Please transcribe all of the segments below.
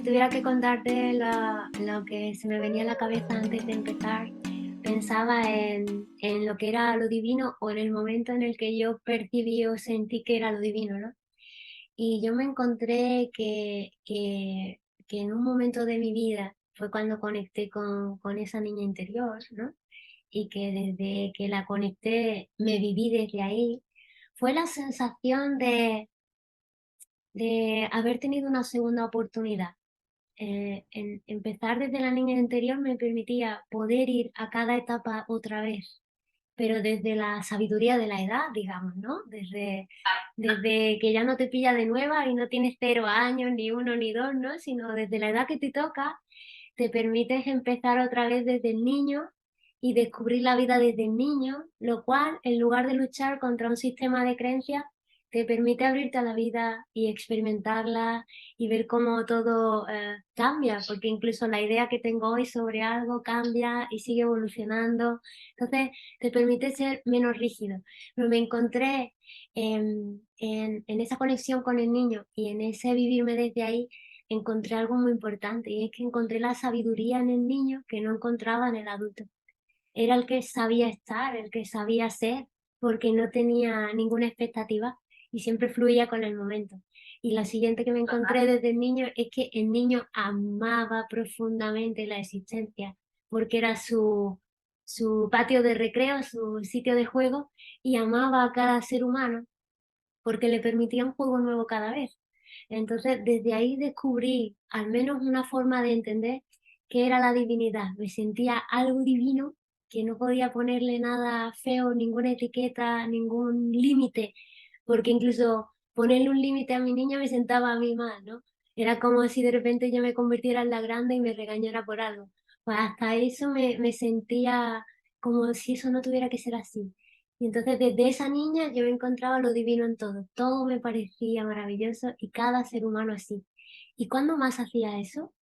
tuviera que contarte lo que se me venía a la cabeza antes de empezar, pensaba en lo que era lo divino o en el momento en el que yo percibí o sentí que era lo divino, ¿no? Y yo me encontré que en un momento de mi vida fue cuando conecté con esa niña interior, ¿no? Y que desde que la conecté me viví desde ahí, fue la sensación de haber tenido una segunda oportunidad. Empezar desde la niña interior me permitía poder ir a cada etapa otra vez, pero desde la sabiduría de la edad, digamos, ¿no? Desde que ya no te pilla de nueva y no tienes 0 años, ni uno ni dos, ¿no? Sino desde la edad que te toca, te permites empezar otra vez desde el niño y descubrir la vida desde el niño, lo cual, en lugar de luchar contra un sistema de creencias, te permite abrirte a la vida y experimentarla y ver cómo todo cambia, porque incluso la idea que tengo hoy sobre algo cambia y sigue evolucionando. Entonces, te permite ser menos rígido. Pero me encontré en esa conexión con el niño y en ese vivirme desde ahí, encontré algo muy importante y es que encontré la sabiduría en el niño que no encontraba en el adulto. Era el que sabía estar, el que sabía ser, porque no tenía ninguna expectativa y siempre fluía con el momento. Y la siguiente que me encontré desde el niño es que el niño amaba profundamente la existencia, porque era su patio de recreo, su sitio de juego, y amaba a cada ser humano porque le permitía un juego nuevo cada vez. Entonces, desde ahí descubrí al menos una forma de entender qué era la divinidad. Me sentía algo divino que no podía ponerle nada feo, ninguna etiqueta, ningún límite, porque incluso ponerle un límite a mi niña me sentaba a mí mal, ¿no? Era como si de repente yo me convirtiera en la grande y me regañara por algo. Pues hasta eso me sentía como si eso no tuviera que ser así. Y entonces desde esa niña yo encontraba lo divino en todo, todo me parecía maravilloso y cada ser humano así. Y cuando más hacía eso,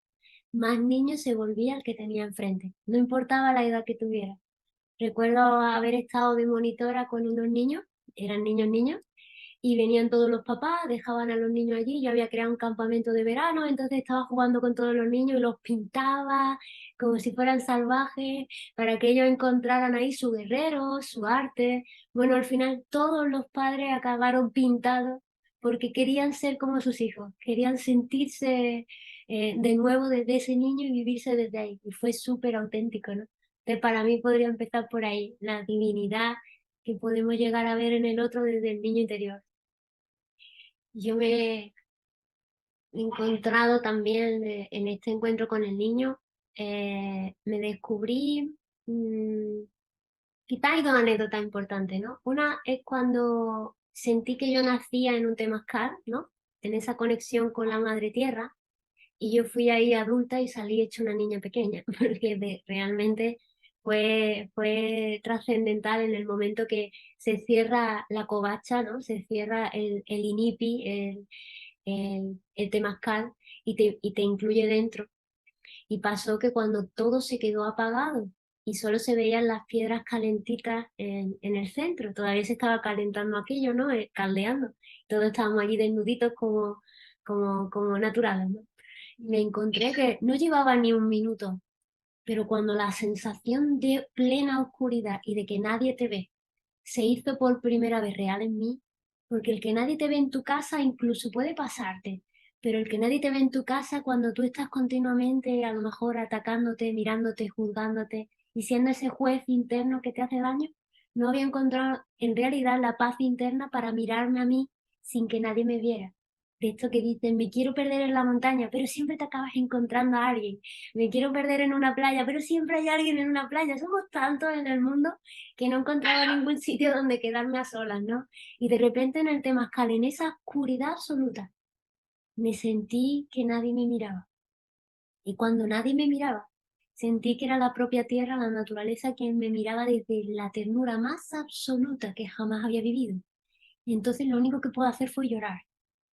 más niño se volvía el que tenía enfrente, no importaba la edad que tuviera. Recuerdo haber estado de monitora con unos niños, eran niños niños, y venían todos los papás, dejaban a los niños allí, yo había creado un campamento de verano, entonces estaba jugando con todos los niños y los pintaba como si fueran salvajes, para que ellos encontraran ahí su guerrero, su arte. Bueno, al final todos los padres acabaron pintados porque querían ser como sus hijos, querían sentirse de nuevo desde ese niño y vivirse desde ahí. Y fue súper auténtico, ¿no? Entonces, para mí podría empezar por ahí, la divinidad que podemos llegar a ver en el otro desde el niño interior. Yo me he encontrado también en este encuentro con el niño, me descubrí, mm, quizá hay dos anécdotas importantes, ¿no? Una es cuando sentí que yo nacía en un temazcal, ¿no? En esa conexión con la madre tierra, y yo fui ahí adulta y salí hecha una niña pequeña, porque realmente fue trascendental en el momento que se cierra la covacha, ¿no? Se cierra el inipi, el temazcal, y te incluye dentro. Y pasó que cuando todo se quedó apagado y solo se veían las piedras calentitas en el centro, todavía se estaba calentando aquello, ¿no? Caldeando. Todos estábamos allí desnuditos como naturales, ¿no? Me encontré que no llevaba ni un minuto, pero cuando la sensación de plena oscuridad y de que nadie te ve se hizo por primera vez real en mí, porque el que nadie te ve en tu casa incluso puede pasarte, pero el que nadie te ve en tu casa cuando tú estás continuamente a lo mejor atacándote, mirándote, juzgándote y siendo ese juez interno que te hace daño, no había encontrado en realidad la paz interna para mirarme a mí sin que nadie me viera. De esto que dicen, me quiero perder en la montaña, pero siempre te acabas encontrando a alguien. Me quiero perder en una playa, pero siempre hay alguien en una playa. Somos tantos en el mundo que no encontraba ningún sitio donde quedarme a solas, ¿no? Y de repente en el temazcal, en esa oscuridad absoluta, me sentí que nadie me miraba. Y cuando nadie me miraba, sentí que era la propia tierra, la naturaleza, quien me miraba desde la ternura más absoluta que jamás había vivido. Y entonces lo único que puedo hacer fue llorar.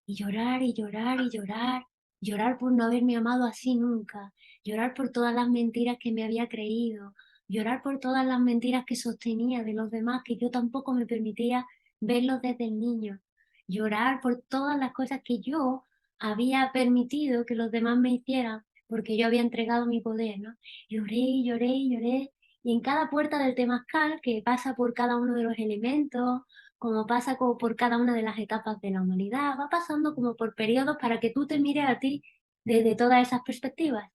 Y llorar y llorar y llorar. Llorar por no haberme amado así nunca. Llorar por todas las mentiras que me había creído. Llorar por todas las mentiras que sostenía de los demás, que yo tampoco me permitía verlos desde el niño. Llorar por todas las cosas que yo había permitido que los demás me hicieran, porque yo había entregado mi poder, ¿no? Lloré y lloré y lloré. Y en cada puerta del temazcal, que pasa por cada uno de los elementos, como pasa como por cada una de las etapas de la humanidad, va pasando como por periodos para que tú te mires a ti desde todas esas perspectivas.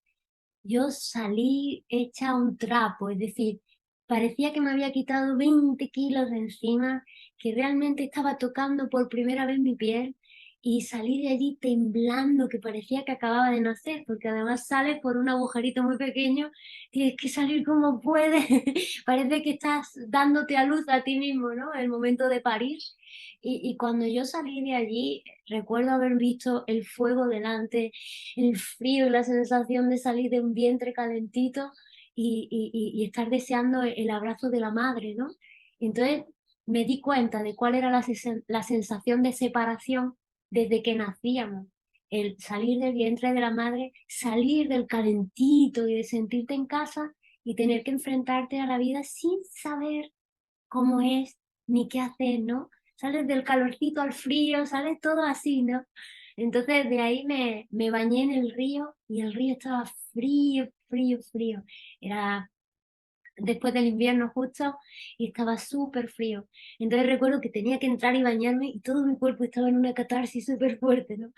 Yo salí hecha un trapo, es decir, parecía que me había quitado 20 kilos de encima, que realmente estaba tocando por primera vez mi piel y salí de allí temblando, que parecía que acababa de nacer, porque además sales por un agujerito muy pequeño, tienes que salir como puedes, parece que estás dándote a luz a ti mismo, ¿no? El momento de parir. Y cuando yo salí de allí, recuerdo haber visto el fuego delante, el frío y la sensación de salir de un vientre calentito y estar deseando el abrazo de la madre, ¿no? Entonces me di cuenta de cuál era la sensación de separación desde que nacíamos. El salir del vientre de la madre, salir del calentito y de sentirte en casa y tener que enfrentarte a la vida sin saber cómo es ni qué hacer, ¿no? Sales del calorcito al frío, sales todo así, ¿no? Entonces de ahí me bañé en el río y el río estaba frío, frío, frío. Era después del invierno justo y estaba súper frío. Entonces recuerdo que tenía que entrar y bañarme y todo mi cuerpo estaba en una catarsis súper fuerte, ¿no?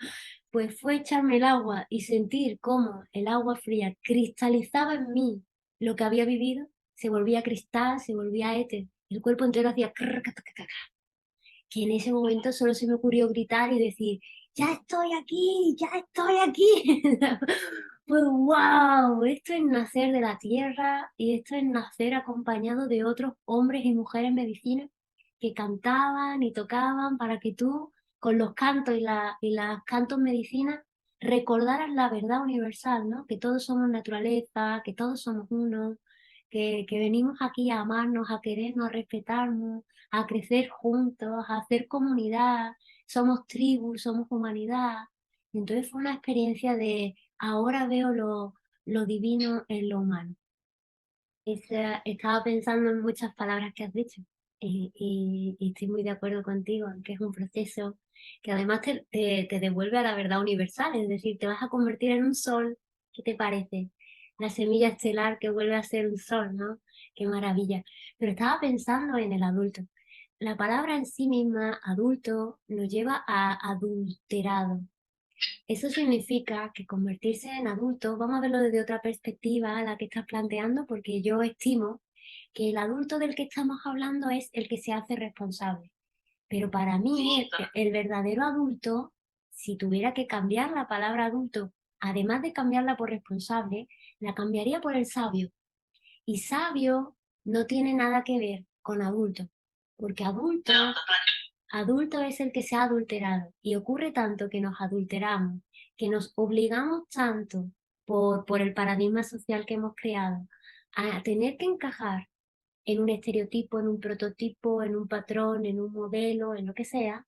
Pues fue echarme el agua y sentir cómo el agua fría cristalizaba en mí lo que había vivido, se volvía cristal, se volvía éter. El cuerpo entero hacía crrr, que en ese momento solo se me ocurrió gritar y decir, ya estoy aquí, ya estoy aquí. Pues wow, esto es nacer de la tierra y esto es nacer acompañado de otros hombres y mujeres medicinas que cantaban y tocaban para que tú, con los cantos y las cantos medicinas, recordaras la verdad universal, ¿no? Que todos somos naturaleza, que todos somos uno, que venimos aquí a amarnos, a querernos, a respetarnos, a crecer juntos, a hacer comunidad, somos tribu, somos humanidad. Entonces fue una experiencia de ahora veo lo divino en lo humano. Estaba pensando en muchas palabras que has dicho y estoy muy de acuerdo contigo en que es un proceso que además te devuelve a la verdad universal, es decir, te vas a convertir en un sol. ¿Qué te parece? La semilla estelar que vuelve a ser un sol, ¿no? Qué maravilla. Pero estaba pensando en el adulto. La palabra en sí misma, adulto, nos lleva a adulterado. Eso significa que convertirse en adulto, vamos a verlo desde otra perspectiva a la que estás planteando, porque yo estimo que el adulto del que estamos hablando es el que se hace responsable. Pero para mí, el verdadero adulto, si tuviera que cambiar la palabra adulto, además de cambiarla por responsable, la cambiaría por el sabio. Y sabio no tiene nada que ver con adulto, porque adulto es el que se ha adulterado y ocurre tanto que nos adulteramos, que nos obligamos tanto por el paradigma social que hemos creado a tener que encajar en un estereotipo, en un prototipo, en un patrón, en un modelo, en lo que sea,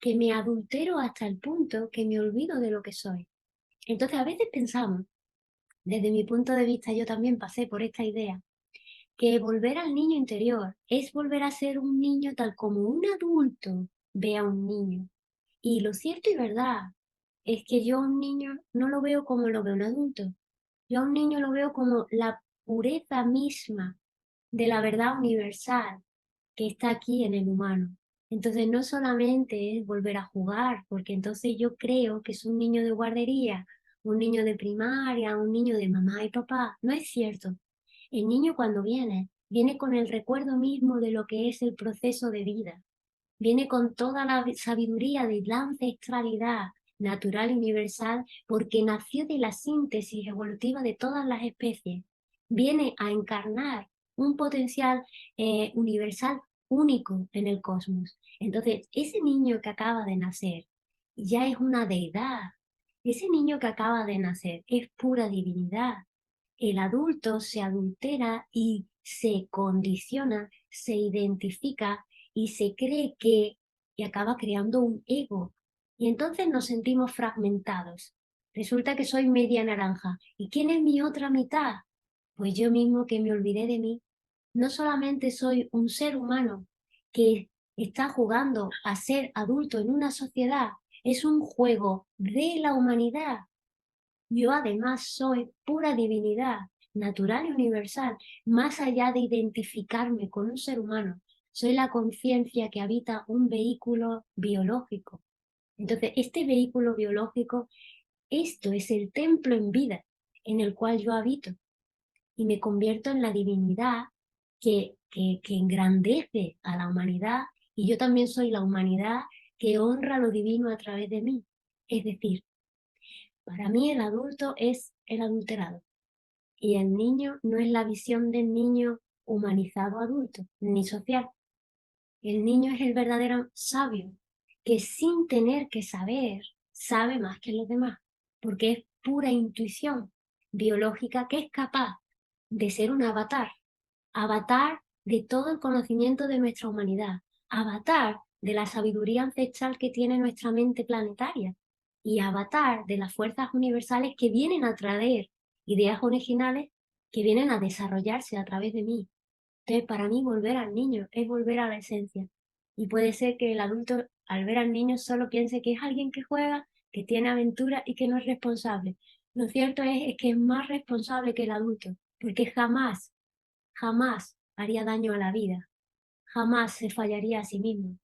que me adultero hasta el punto que me olvido de lo que soy. Entonces a veces pensamos, desde mi punto de vista yo también pasé por esta idea, que volver al niño interior es volver a ser un niño tal como un adulto ve a un niño. Y lo cierto y verdad es que yo a un niño no lo veo como lo ve un adulto. Yo a un niño lo veo como la pureza misma de la verdad universal que está aquí en el humano. Entonces no solamente es volver a jugar, porque entonces yo creo que es un niño de guardería, un niño de primaria, un niño de mamá y papá. No es cierto. El niño cuando viene con el recuerdo mismo de lo que es el proceso de vida. Viene con toda la sabiduría de la ancestralidad natural y universal porque nació de la síntesis evolutiva de todas las especies. Viene a encarnar un potencial universal único en el cosmos. Entonces, ese niño que acaba de nacer ya es una deidad. Ese niño que acaba de nacer es pura divinidad. El adulto se adultera y se condiciona, se identifica y se cree que y acaba creando un ego. Y entonces nos sentimos fragmentados. Resulta que soy media naranja. ¿Y quién es mi otra mitad? Pues yo mismo que me olvidé de mí. No solamente soy un ser humano que está jugando a ser adulto en una sociedad, es un juego de la humanidad. Yo además soy pura divinidad, natural y universal, más allá de identificarme con un ser humano. Soy la conciencia que habita un vehículo biológico. Entonces, este vehículo biológico, esto es el templo en vida en el cual yo habito y me convierto en la divinidad que engrandece a la humanidad, y yo también soy la humanidad que honra lo divino a través de mí. Es decir, para mí el adulto es el adulterado y el niño no es la visión del niño humanizado adulto ni social. El niño es el verdadero sabio que sin tener que saber sabe más que los demás, porque es pura intuición biológica que es capaz de ser un avatar de todo el conocimiento de nuestra humanidad, avatar de la sabiduría ancestral que tiene nuestra mente planetaria y avatar de las fuerzas universales que vienen a traer ideas originales que vienen a desarrollarse a través de mí. Entonces, para mí, volver al niño es volver a la esencia. Y puede ser que el adulto, al ver al niño, solo piense que es alguien que juega, que tiene aventura y que no es responsable. Lo cierto es que es más responsable que el adulto, porque jamás haría daño a la vida, jamás se fallaría a sí mismo,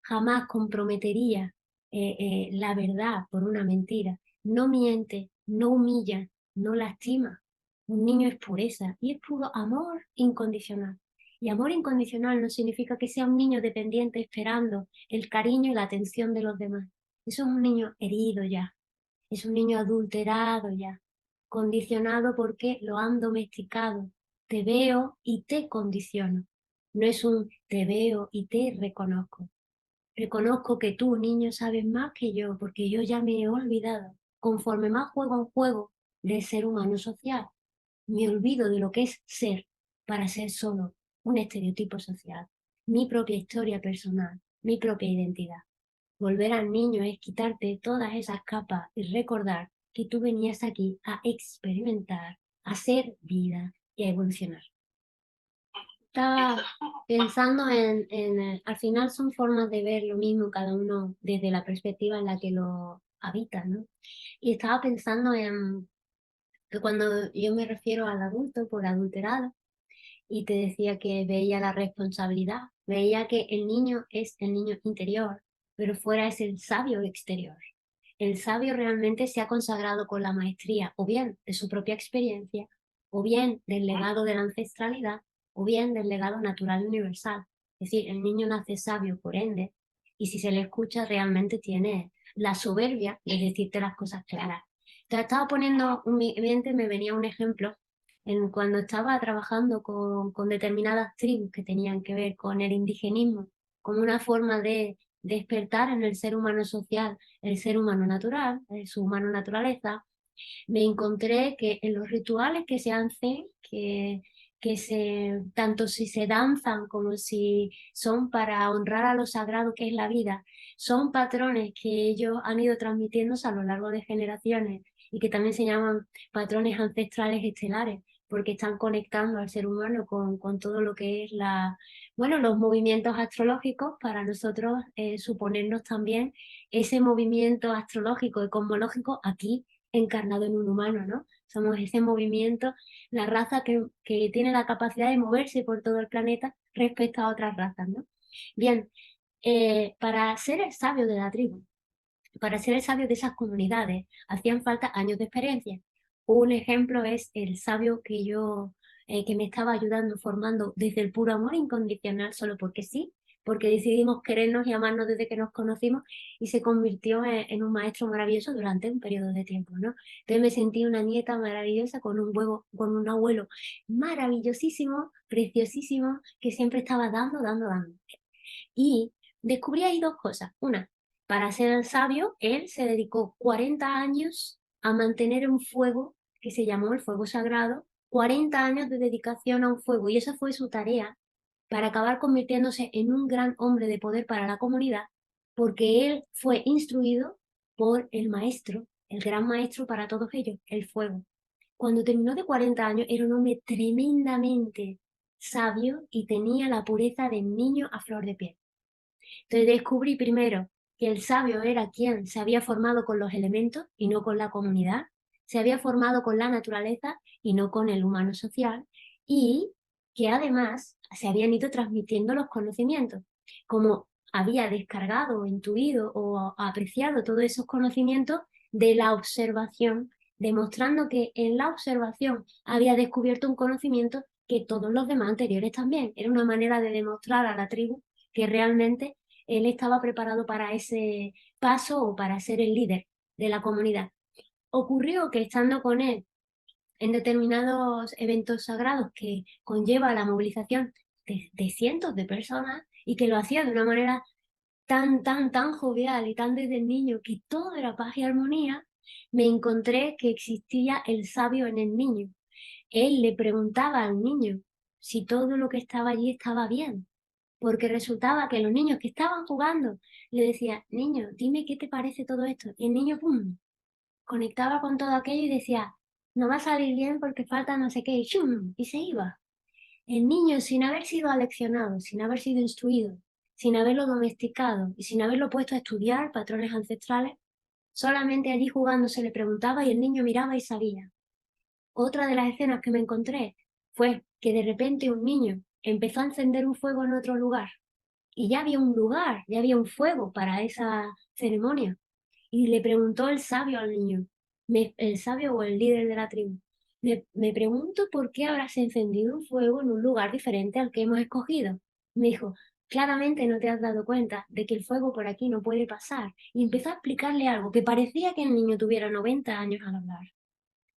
jamás comprometería la verdad por una mentira. No miente, no humilla, no lastima. Un niño es pureza y es puro amor incondicional. Y amor incondicional no significa que sea un niño dependiente esperando el cariño y la atención de los demás. Eso es un niño herido ya, es un niño adulterado ya, condicionado porque lo han domesticado. Te veo y te condiciono. No es un te veo y te reconozco. Reconozco que tú, niño, sabes más que yo, porque yo ya me he olvidado. Conforme más juego un juego del ser humano social, me olvido de lo que es ser para ser solo un estereotipo social, mi propia historia personal, mi propia identidad. Volver al niño es quitarte todas esas capas y recordar que tú venías aquí a experimentar, a ser vida y a evolucionar. Estaba pensando al final son formas de ver lo mismo cada uno desde la perspectiva en la que lo habita, ¿no? Y estaba pensando en que cuando yo me refiero al adulto por adulterado, y te decía que veía la responsabilidad, veía que el niño es el niño interior, pero fuera es el sabio exterior. El sabio realmente se ha consagrado con la maestría, o bien de su propia experiencia, o bien del legado de la ancestralidad, o bien del legado natural universal. Es decir, el niño nace sabio, por ende, y si se le escucha realmente tiene la soberbia de decirte las cosas claras. Entonces estaba poniendo, en mi mente me venía un ejemplo cuando estaba trabajando con determinadas tribus que tenían que ver con el indigenismo, como una forma de despertar en el ser humano social, el ser humano natural, su humano naturaleza, me encontré que en los rituales que se hacen, tanto si se danzan como si son para honrar a lo sagrado que es la vida, son patrones que ellos han ido transmitiéndose a lo largo de generaciones y que también se llaman patrones ancestrales estelares, porque están conectando al ser humano con todo lo que es bueno, los movimientos astrológicos para nosotros suponernos también ese movimiento astrológico y cosmológico aquí encarnado en un humano, ¿no? Somos ese movimiento, la raza que tiene la capacidad de moverse por todo el planeta respecto a otras razas, ¿no? Bien, para ser el sabio de la tribu, para ser el sabio de esas comunidades, hacían falta años de experiencia. Un ejemplo es el sabio que me estaba ayudando, formando desde el puro amor incondicional, solo porque sí, porque decidimos querernos y amarnos desde que nos conocimos, y se convirtió en un maestro maravilloso durante un periodo de tiempo, ¿no? Entonces me sentí una nieta maravillosa con un abuelo maravillosísimo, preciosísimo, que siempre estaba dando. Y descubrí ahí dos cosas. Una, para ser el sabio, él se dedicó 40 años a mantener un fuego que se llamó el fuego sagrado, 40 años de dedicación a un fuego, y esa fue su tarea para acabar convirtiéndose en un gran hombre de poder para la comunidad, porque él fue instruido por el maestro, el gran maestro para todos ellos, el fuego. Cuando terminó de 40 años, era un hombre tremendamente sabio y tenía la pureza del niño a flor de piel. Entonces descubrí primero que el sabio era quien se había formado con los elementos y no con la comunidad, se había formado con la naturaleza y no con el humano social, y que además se habían ido transmitiendo los conocimientos. Como había descargado, intuido o apreciado todos esos conocimientos de la observación, demostrando que en la observación había descubierto un conocimiento que todos los demás anteriores también. Era una manera de demostrar a la tribu que realmente él estaba preparado para ese paso o para ser el líder de la comunidad. Ocurrió que estando con él en determinados eventos sagrados que conlleva la movilización de cientos de personas y que lo hacía de una manera tan jovial y tan desde el niño que todo era paz y armonía, me encontré que existía el sabio en el niño. Él le preguntaba al niño si todo lo que estaba allí estaba bien, porque resultaba que los niños que estaban jugando le decían, niño, dime qué te parece todo esto. Y el niño, ¡pum!, conectaba con todo aquello y decía, no va a salir bien porque falta no sé qué, y ¡shum!, y se iba. El niño, sin haber sido aleccionado, sin haber sido instruido, sin haberlo domesticado y sin haberlo puesto a estudiar patrones ancestrales, solamente allí jugando se le preguntaba y el niño miraba y sabía. Otra de las escenas que me encontré fue que de repente un niño empezó a encender un fuego en otro lugar y ya había un lugar, ya había un fuego para esa ceremonia. Y le preguntó el sabio al niño, el sabio o el líder de la tribu, me pregunto por qué habrás encendido un fuego en un lugar diferente al que hemos escogido. Me dijo, claramente no te has dado cuenta de que el fuego por aquí no puede pasar. Y empezó a explicarle algo que parecía que el niño tuviera 90 años al hablar.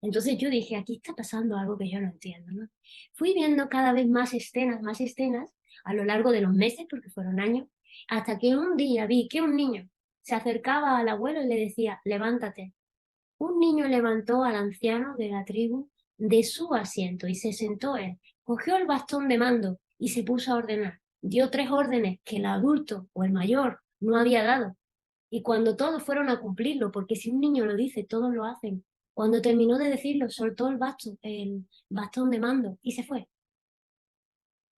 Entonces yo dije, aquí está pasando algo que yo no entiendo, ¿no? Fui viendo cada vez más escenas a lo largo de los meses, porque fueron años, hasta que un día vi que un niño se acercaba al abuelo y le decía, levántate. Un niño levantó al anciano de la tribu de su asiento y se sentó él. Cogió el bastón de mando y se puso a ordenar. Dio 3 órdenes que el adulto o el mayor no había dado. Y cuando todos fueron a cumplirlo, porque si un niño lo dice, todos lo hacen. Cuando terminó de decirlo, soltó el bastón de mando y se fue.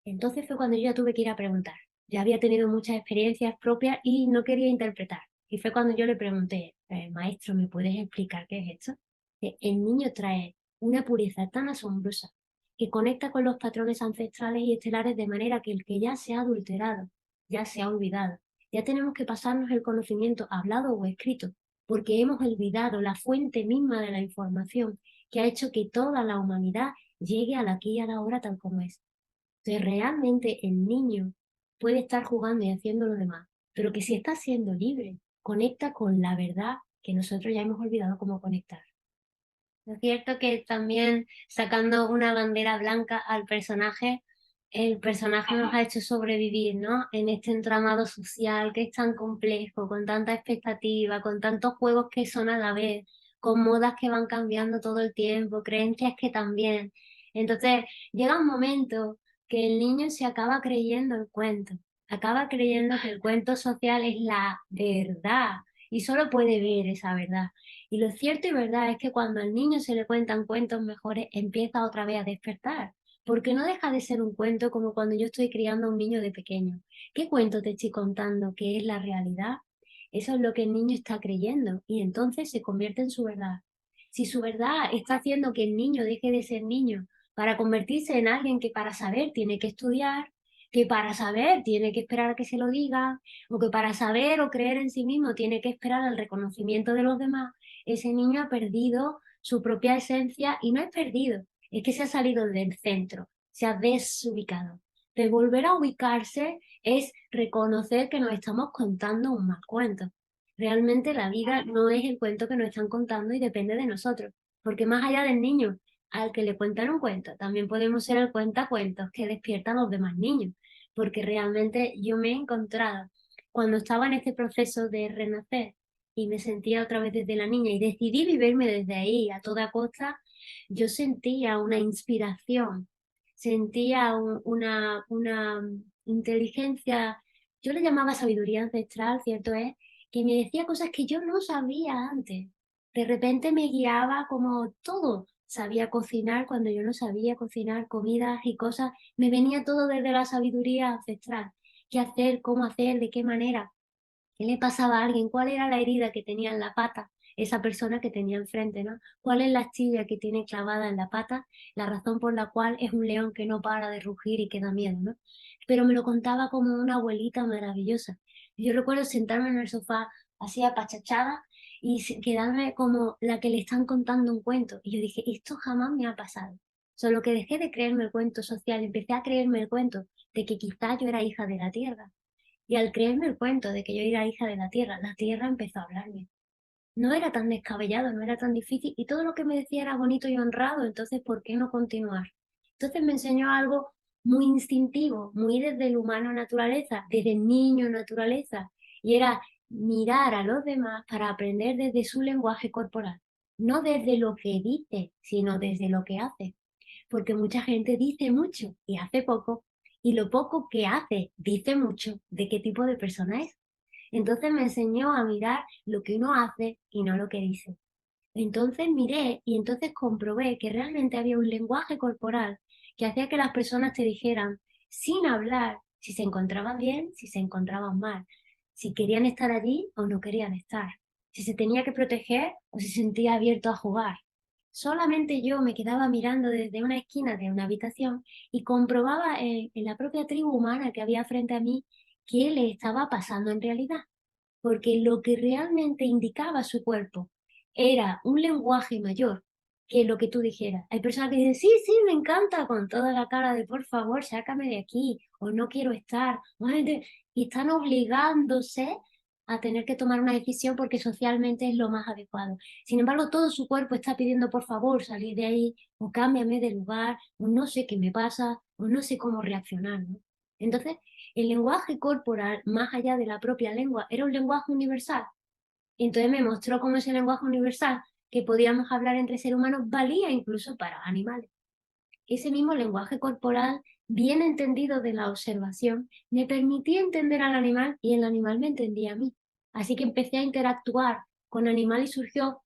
Entonces fue cuando yo ya tuve que ir a preguntar. Ya había tenido muchas experiencias propias y no quería interpretar. Y fue cuando yo le pregunté, maestro, ¿me puedes explicar qué es esto? Que el niño trae una pureza tan asombrosa que conecta con los patrones ancestrales y estelares de manera que el que ya se ha adulterado, ya se ha olvidado. Ya tenemos que pasarnos el conocimiento hablado o escrito, porque hemos olvidado la fuente misma de la información que ha hecho que toda la humanidad llegue al aquí y a la hora tal como es. Entonces, realmente el niño puede estar jugando y haciendo lo demás, pero que si está siendo libre, conecta con la verdad que nosotros ya hemos olvidado cómo conectar. Es cierto que también sacando una bandera blanca al personaje, el personaje nos ha hecho sobrevivir, ¿no? En este entramado social que es tan complejo, con tanta expectativa, con tantos juegos que son a la vez, con modas que van cambiando todo el tiempo, creencias que también. Entonces, llega un momento que el niño se acaba creyendo el cuento, acaba creyendo que el cuento social es la verdad y solo puede ver esa verdad. Y lo cierto y verdad es que cuando al niño se le cuentan cuentos mejores, empieza otra vez a despertar, porque no deja de ser un cuento como cuando yo estoy criando a un niño de pequeño. ¿Qué cuento te estoy contando? ¿Qué es la realidad? Eso es lo que el niño está creyendo y entonces se convierte en su verdad. Si su verdad está haciendo que el niño deje de ser niño para convertirse en alguien que para saber tiene que estudiar, que para saber tiene que esperar a que se lo diga, o que para saber o creer en sí mismo tiene que esperar al reconocimiento de los demás, ese niño ha perdido su propia esencia y no es perdido, es que se ha salido del centro, se ha desubicado. De volver a ubicarse es reconocer que nos estamos contando un mal cuento. Realmente la vida no es el cuento que nos están contando y depende de nosotros, porque más allá del niño al que le cuentan un cuento, también podemos ser el cuentacuentos que despiertan a los demás niños, porque realmente yo me he encontrado cuando estaba en este proceso de renacer y me sentía otra vez desde la niña y decidí vivirme desde ahí a toda costa, yo sentía una inspiración, sentía una inteligencia, yo le llamaba sabiduría ancestral, cierto es, que me decía cosas que yo no sabía antes. De repente me guiaba como todo. Sabía cocinar cuando yo no sabía cocinar comidas y cosas. Me venía todo desde la sabiduría ancestral. ¿Qué hacer? ¿Cómo hacer? ¿De qué manera? ¿Qué le pasaba a alguien? ¿Cuál era la herida que tenía en la pata esa persona que tenía enfrente, ¿no? ¿Cuál es la astilla que tiene clavada en la pata? La razón por la cual es un león que no para de rugir y que da miedo, ¿no? Pero me lo contaba como una abuelita maravillosa. Yo recuerdo sentarme en el sofá así apachachada y quedarme como la que le están contando un cuento. Y yo dije, esto jamás me ha pasado. Solo que dejé de creerme el cuento social, empecé a creerme el cuento de que quizá yo era hija de la tierra. Y al creerme el cuento de que yo era hija de la tierra empezó a hablarme. No era tan descabellado, no era tan difícil y todo lo que me decía era bonito y honrado, entonces ¿por qué no continuar? Entonces me enseñó algo muy instintivo, muy desde el humano naturaleza, desde el niño naturaleza, y era mirar a los demás para aprender desde su lenguaje corporal, no desde lo que dice, sino desde lo que hace, porque mucha gente dice mucho y hace poco, y lo poco que hace dice mucho de qué tipo de persona es. Entonces me enseñó a mirar lo que uno hace y no lo que dice. Entonces miré y entonces comprobé que realmente había un lenguaje corporal que hacía que las personas te dijeran, sin hablar, si se encontraban bien, si se encontraban mal, si querían estar allí o no querían estar, si se tenía que proteger o si se sentía abierto a jugar. Solamente yo me quedaba mirando desde una esquina de una habitación y comprobaba en la propia tribu humana que había frente a mí qué le estaba pasando en realidad, porque lo que realmente indicaba su cuerpo era un lenguaje mayor que lo que tú dijeras. Hay personas que dicen, sí, sí, me encanta, con toda la cara de, por favor, sácame de aquí, o no quiero estar, y están obligándose a tener que tomar una decisión porque socialmente es lo más adecuado. Sin embargo, todo su cuerpo está pidiendo, por favor, salir de ahí, o cámbiame de lugar, o no sé qué me pasa, o no sé cómo reaccionar, ¿no? Entonces, el lenguaje corporal, más allá de la propia lengua, era un lenguaje universal. Entonces me mostró cómo ese lenguaje universal que podíamos hablar entre seres humanos valía incluso para animales. Ese mismo lenguaje corporal, bien entendido de la observación, me permitía entender al animal y el animal me entendía a mí. Así que empecé a interactuar con el animal y surgió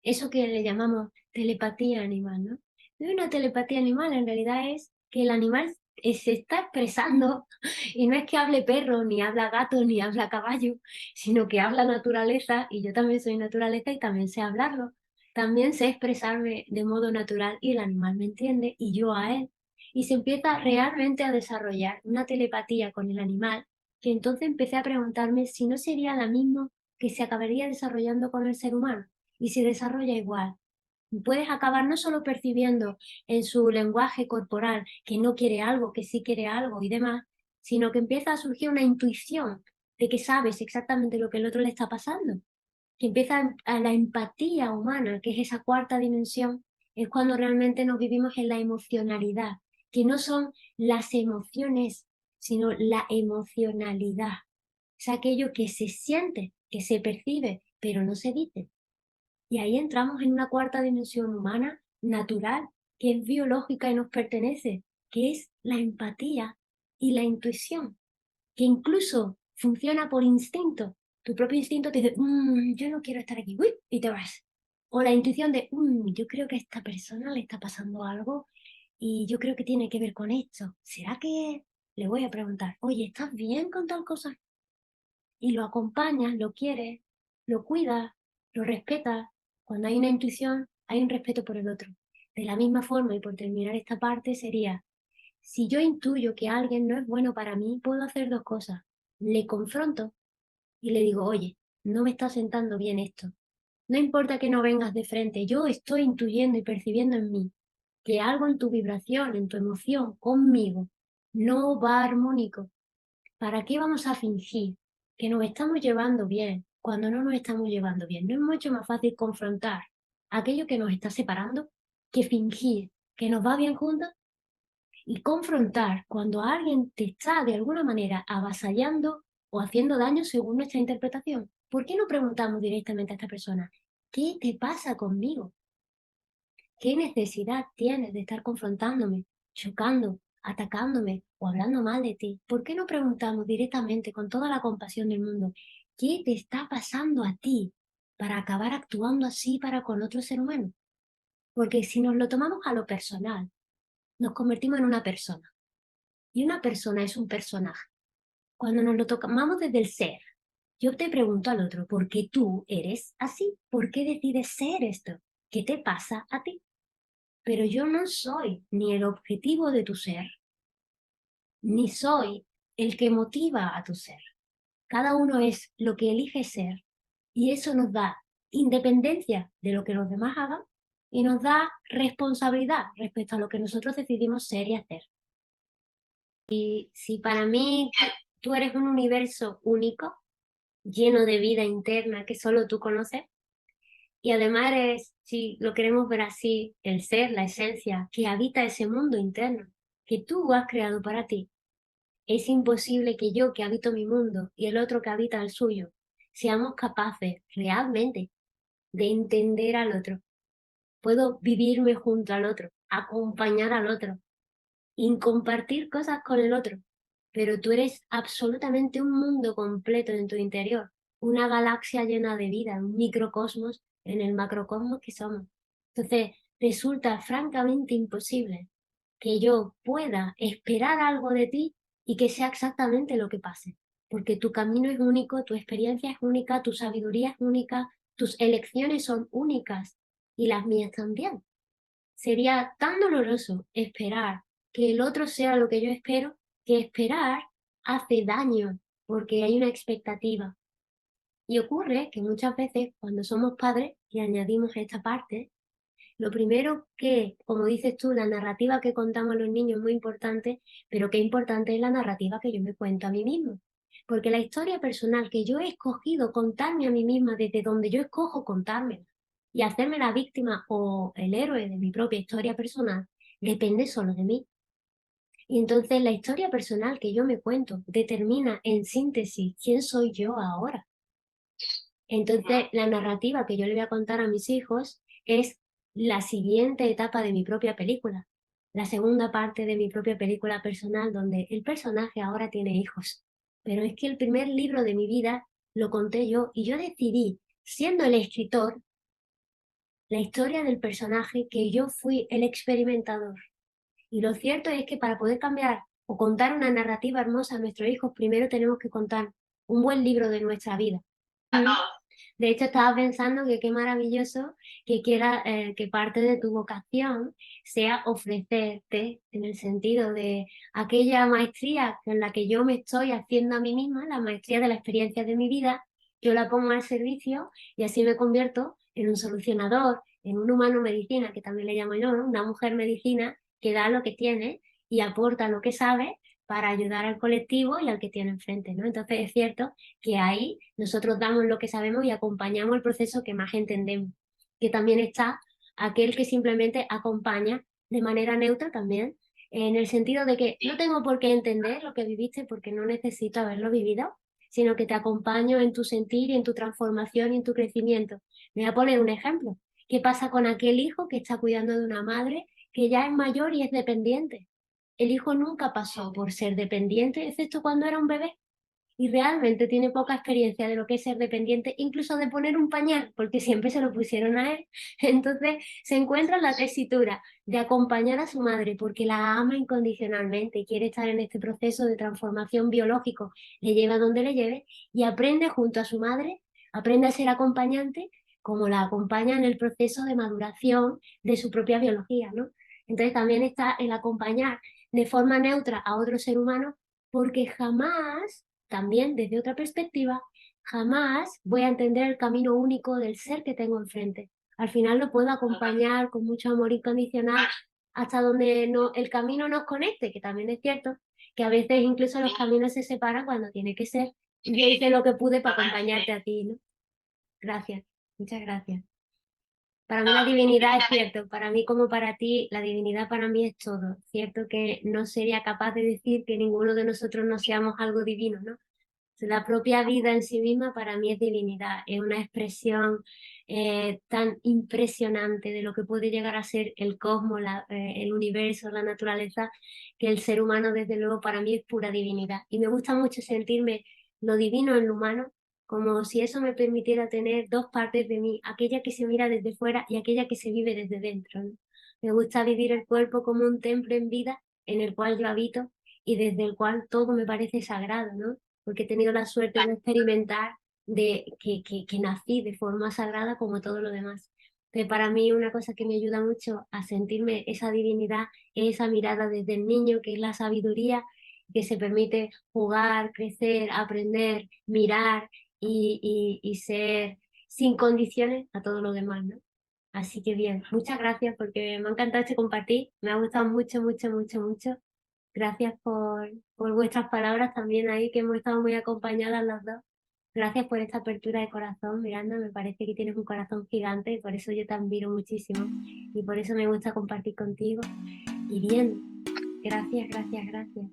eso que le llamamos telepatía animal, ¿no? No es una telepatía animal, en realidad es que el animal se está expresando y no es que hable perro, ni habla gato, ni habla caballo, sino que habla naturaleza y yo también soy naturaleza y también sé hablarlo. También sé expresarme de modo natural y el animal me entiende y yo a él. Y se empieza realmente a desarrollar una telepatía con el animal, que entonces empecé a preguntarme si no sería la misma que se acabaría desarrollando con el ser humano y se desarrolla igual. Puedes acabar no solo percibiendo en su lenguaje corporal que no quiere algo, que sí quiere algo y demás, sino que empieza a surgir una intuición de que sabes exactamente lo que el otro le está pasando, que empieza a la empatía humana, que es esa cuarta dimensión, es cuando realmente nos vivimos en la emocionalidad, que no son las emociones, sino la emocionalidad. Es aquello que se siente, que se percibe, pero no se dice. Y ahí entramos en una cuarta dimensión humana, natural, que es biológica y nos pertenece, que es la empatía y la intuición, que incluso funciona por instinto. Tu propio instinto te dice, yo no quiero estar aquí, uy, y te vas. O la intuición de, yo creo que a esta persona le está pasando algo y yo creo que tiene que ver con esto. ¿Será que le voy a preguntar, oye, ¿estás bien con tal cosa? Y lo acompañas, lo quieres, lo cuidas, lo respetas. Cuando hay una intuición, hay un respeto por el otro. De la misma forma, y por terminar esta parte, sería, si yo intuyo que alguien no es bueno para mí, puedo hacer dos cosas. Le confronto y le digo, oye, no me está sentando bien esto. No importa que no vengas de frente, yo estoy intuyendo y percibiendo en mí que algo en tu vibración, en tu emoción, conmigo, no va armónico. ¿Para qué vamos a fingir que nos estamos llevando bien cuando no nos estamos llevando bien? ¿No es mucho más fácil confrontar aquello que nos está separando que fingir que nos va bien juntos? Y confrontar cuando alguien te está de alguna manera avasallando o haciendo daño según nuestra interpretación. ¿Por qué no preguntamos directamente a esta persona, ¿qué te pasa conmigo? ¿Qué necesidad tienes de estar confrontándome, chocando, atacándome o hablando mal de ti? ¿Por qué no preguntamos directamente con toda la compasión del mundo, ¿qué te está pasando a ti para acabar actuando así para con otro ser humano? Porque si nos lo tomamos a lo personal, nos convertimos en una persona. Y una persona es un personaje. Cuando nos lo tomamos desde el ser, Yo te pregunto al otro, ¿por qué tú eres así? ¿Por qué decides ser esto? ¿Qué te pasa a ti? Pero yo no soy ni el objetivo de tu ser, ni soy el que motiva a tu ser. Cada uno es lo que elige ser y eso nos da independencia de lo que los demás hagan y nos da responsabilidad respecto a lo que nosotros decidimos ser y hacer. Y si para mí tú eres un universo único, lleno de vida interna que solo tú conoces, y además eres, si lo queremos ver así, el ser, la esencia que habita ese mundo interno que tú has creado para ti, es imposible que yo que habito mi mundo y el otro que habita el suyo seamos capaces realmente de entender al otro. Puedo vivirme junto al otro, acompañar al otro y compartir cosas con el otro, pero tú eres absolutamente un mundo completo en tu interior, una galaxia llena de vida, un microcosmos en el macrocosmos que somos. Entonces, resulta francamente imposible que yo pueda esperar algo de ti y que sea exactamente lo que pase, porque tu camino es único, tu experiencia es única, tu sabiduría es única, tus elecciones son únicas y las mías también. Sería tan doloroso esperar que el otro sea lo que yo espero, que esperar hace daño, porque hay una expectativa. Y ocurre que muchas veces cuando somos padres y añadimos esta parte, lo primero que, como dices tú, la narrativa que contamos a los niños es muy importante, pero qué importante es la narrativa que yo me cuento a mí mismo. Porque la historia personal que yo he escogido contarme a mí misma desde donde yo escojo contármela y hacerme la víctima o el héroe de mi propia historia personal, depende solo de mí. Y entonces la historia personal que yo me cuento determina en síntesis quién soy yo ahora. Entonces, la narrativa que yo le voy a contar a mis hijos es la siguiente etapa de mi propia película, la segunda parte de mi propia película personal, donde el personaje ahora tiene hijos. Pero es que el primer libro de mi vida lo conté yo y yo decidí, siendo el escritor, la historia del personaje que yo fui el experimentador. Y lo cierto es que para poder cambiar o contar una narrativa hermosa a nuestros hijos, primero tenemos que contar un buen libro de nuestra vida. De hecho, estaba pensando que qué maravilloso que quiera que parte de tu vocación sea ofrecerte en el sentido de aquella maestría en la que yo me estoy haciendo a mí misma, la maestría de la experiencia de mi vida, yo la pongo al servicio y así me convierto en un solucionador, en un humano medicina, que también le llamo yo, ¿no? Una mujer medicina que da lo que tiene y aporta lo que sabe para ayudar al colectivo y al que tiene enfrente, ¿no? Entonces es cierto que ahí nosotros damos lo que sabemos y acompañamos el proceso que más entendemos. Que también está aquel que simplemente acompaña de manera neutra también, en el sentido de que no tengo por qué entender lo que viviste porque no necesito haberlo vivido, sino que te acompaño en tu sentir y en tu transformación y en tu crecimiento. Me voy a poner un ejemplo. ¿Qué pasa con aquel hijo que está cuidando de una madre que ya es mayor y es dependiente? El hijo nunca pasó por ser dependiente, excepto cuando era un bebé y realmente tiene poca experiencia de lo que es ser dependiente, incluso de poner un pañal, porque siempre se lo pusieron a él. Entonces se encuentra en la tesitura de acompañar a su madre porque la ama incondicionalmente y quiere estar en este proceso de transformación biológico, le lleva donde le lleve y aprende junto a su madre, aprende a ser acompañante como la acompaña en el proceso de maduración de su propia biología, ¿no? Entonces también está el acompañar de forma neutra a otro ser humano porque jamás también desde otra perspectiva, jamás voy a entender el camino único del ser que tengo enfrente. Al final lo puedo acompañar con mucho amor incondicional hasta donde no, el camino nos conecte, que también es cierto que a veces incluso los caminos se separan cuando tiene que ser. Y yo hice lo que pude para acompañarte a ti, ¿no? Gracias, muchas gracias. Para mí la divinidad es cierto, para mí como para ti, la divinidad para mí es todo. Cierto que no sería capaz de decir que ninguno de nosotros no seamos algo divino, ¿no? La propia vida en sí misma para mí es divinidad, es una expresión tan impresionante de lo que puede llegar a ser el cosmos, el universo, la naturaleza, que el ser humano desde luego para mí es pura divinidad. Y me gusta mucho sentirme lo divino en lo humano, como si eso me permitiera tener dos partes de mí, aquella que se mira desde fuera y aquella que se vive desde dentro, ¿no? Me gusta vivir el cuerpo como un templo en vida en el cual yo habito y desde el cual todo me parece sagrado, ¿no? Porque he tenido la suerte de experimentar que nací de forma sagrada como todo lo demás. Entonces, para mí una cosa que me ayuda mucho a sentirme esa divinidad es esa mirada desde el niño, que es la sabiduría, que se permite jugar, crecer, aprender, mirar y ser sin condiciones a todo lo demás, ¿no? Así que bien, muchas gracias porque me ha encantado este compartir, me ha gustado mucho, mucho, mucho, mucho. Gracias por vuestras palabras también ahí, que hemos estado muy acompañadas las dos. Gracias por esta apertura de corazón, Miranda. Me parece que tienes un corazón gigante y por eso yo te admiro muchísimo y por eso me gusta compartir contigo. Y bien, gracias, gracias, gracias.